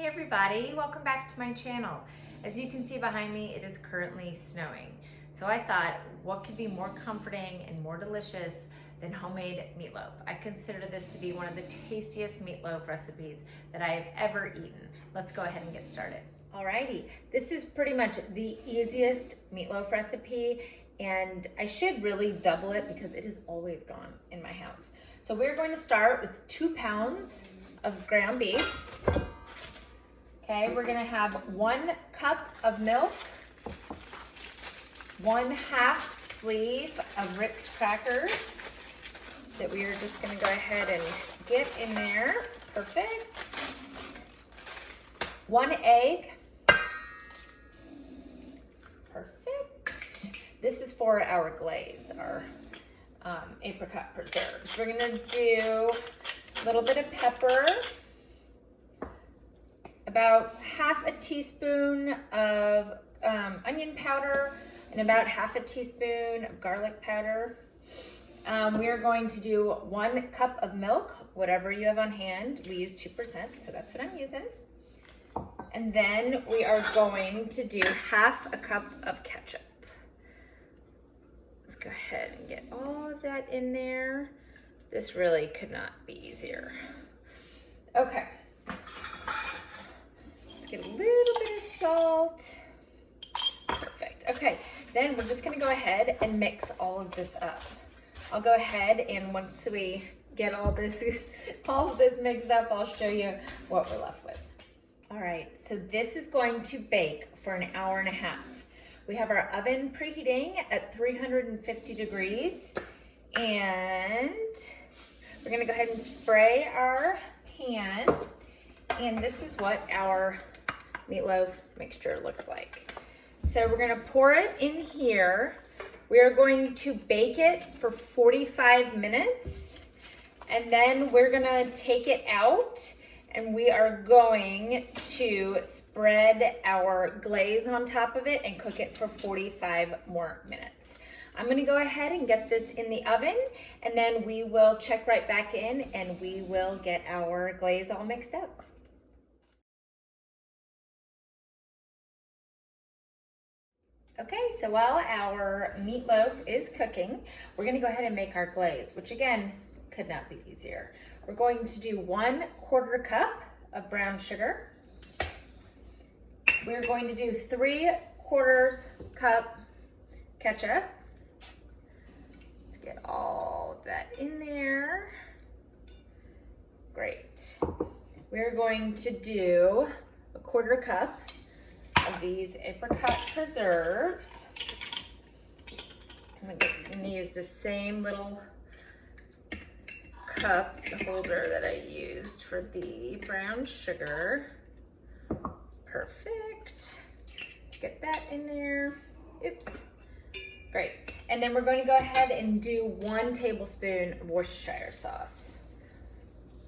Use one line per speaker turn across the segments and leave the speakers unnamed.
Hey everybody, welcome back to my channel. As you can see behind me, it is currently snowing. So I thought, what could be more comforting and more delicious than homemade meatloaf? I consider this to be one of the tastiest meatloaf recipes that I have ever eaten. Let's go ahead and get started. Alrighty, this is pretty much the easiest meatloaf recipe, and I should really double it because it is always gone in my house. So we're going to start with 2 pounds of ground beef. Okay, we're gonna have 1 cup of milk, 1/2 sleeve of Ritz crackers that we are just gonna go ahead and get in there. Perfect. 1 egg. Perfect. This is for our glaze, our apricot preserves. We're gonna do a little bit of pepper, about 1/2 teaspoon of onion powder, and about 1/2 teaspoon of garlic powder. We are going to do 1 cup of milk, whatever you have on hand. We use 2%, so that's what I'm using. And then we are going to do 1/2 cup of ketchup. Let's go ahead and get all of that in there. This really could not be easier. Okay. Get a little bit of salt. Perfect. Okay, then we're just gonna go ahead and mix all of this up. I'll go ahead and once we get all this mixed up, I'll show you what we're left with. All right, so this is going to bake for 1.5 hours. We have our oven preheating at 350 degrees, and we're gonna go ahead and spray our pan. And this is what our meatloaf mixture looks like. So we're gonna pour it in here. We are going to bake it for 45 minutes. And then we're gonna take it out and we are going to spread our glaze on top of it and cook it for 45 more minutes. I'm gonna go ahead and get this in the oven, and then we will check right back in and we will get our glaze all mixed up. Okay, so while our meatloaf is cooking, we're gonna go ahead and make our glaze, which again, could not be easier. We're going to do 1/4 cup of brown sugar. We're going to do 3/4 cup ketchup. Let's get all of that in there. Great. We're going to do 1/4 cup of these apricot preserves. I'm just gonna use the same little cup holder that I used for the brown sugar. Perfect. Get that in there. Oops. Great. And then we're going to go ahead and do 1 tablespoon of Worcestershire sauce.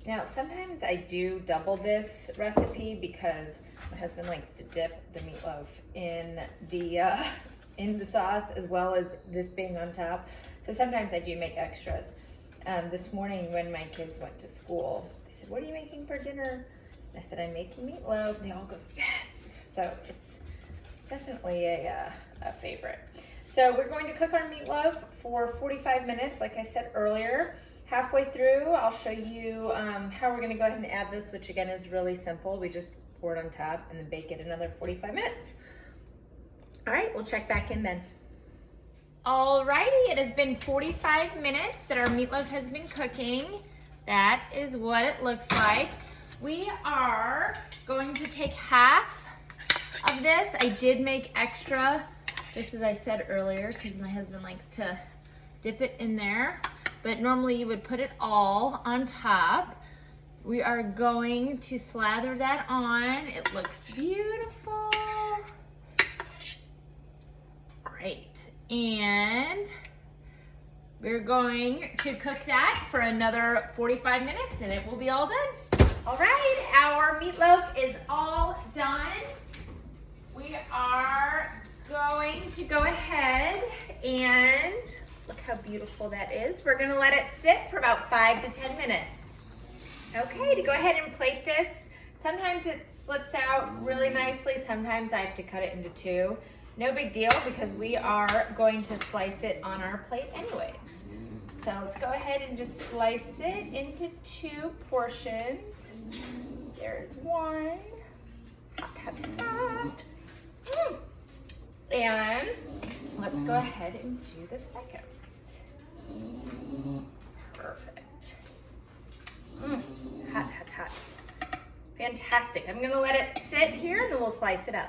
Now, sometimes I do double this recipe because my husband likes to dip the meatloaf in the sauce, as well as this being on top. So sometimes I do make extras. This morning when my kids went to school, they said, "What are you making for dinner?" And I said, "I'm making meatloaf." And they all go, "Yes!" So it's definitely a favorite. So we're going to cook our meatloaf for 45 minutes, like I said earlier. Halfway through, I'll show you how we're gonna go ahead and add this, which again is really simple. We just pour it on top and then bake it another 45 minutes. All right, we'll check back in then. Alrighty, it has been 45 minutes that our meatloaf has been cooking. That is what it looks like. We are going to take 1/2 of this. I did make extra, just as I said earlier, because my husband likes to dip it in there. But normally you would put it all on top. We are going to slather that on. It looks beautiful. Great. And we're going to cook that for another 45 minutes and it will be all done. All right, our meatloaf is all done. We are going to go ahead and look how beautiful that is. We're gonna let it sit for about 5 to 10 minutes. Okay, to go ahead and plate this Sometimes it slips out really nicely. Sometimes I have to cut it into two. No big deal because we are going to slice it on our plate anyways. So let's go ahead and just slice it into two portions. There's one. Hot, hot, hot. And let's go ahead and do the second. Perfect. Hot, hot, hot. Fantastic. I'm gonna let it sit here and then we'll slice it up.